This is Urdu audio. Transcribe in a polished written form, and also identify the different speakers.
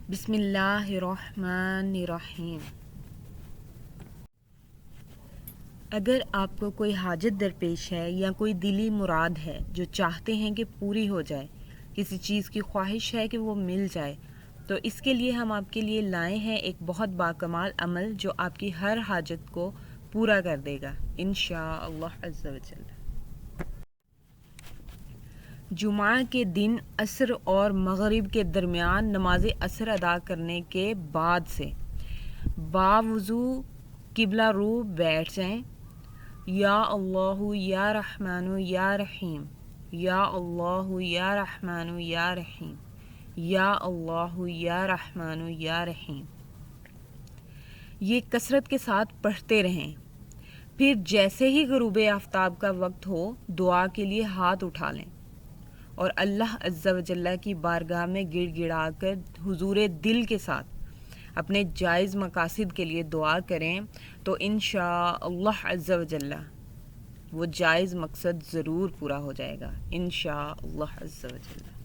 Speaker 1: بسم اللہ الرحمن الرحیم۔ اگر آپ کو کوئی حاجت درپیش ہے یا کوئی دلی مراد ہے جو چاہتے ہیں کہ پوری ہو جائے، کسی چیز کی خواہش ہے کہ وہ مل جائے، تو اس کے لیے ہم آپ کے لیے لائے ہیں ایک بہت باکمال عمل جو آپ کی ہر حاجت کو پورا کر دے گا انشاءاللہ عز و جل۔ جمعہ کے دن عصر اور مغرب کے درمیان نماز عصر ادا کرنے کے بعد سے باوضو قبلہ رو بیٹھ جائیں۔ یا اللہ یا رحمن یا رحیم، یا اللہ یا رحمن یا رحیم، یا اللہ یا رحمن یا رحیم، یہ کثرت کے ساتھ پڑھتے رہیں۔ پھر جیسے ہی غروب آفتاب کا وقت ہو دعا کے لیے ہاتھ اٹھا لیں اور اللہ عز و جل کی بارگاہ میں گڑ گڑا کر حضور دل کے ساتھ اپنے جائز مقاصد کے لیے دعا کریں تو انشاءاللہ عز و جل وہ جائز مقصد ضرور پورا ہو جائے گا انشاءاللہ عز و جل۔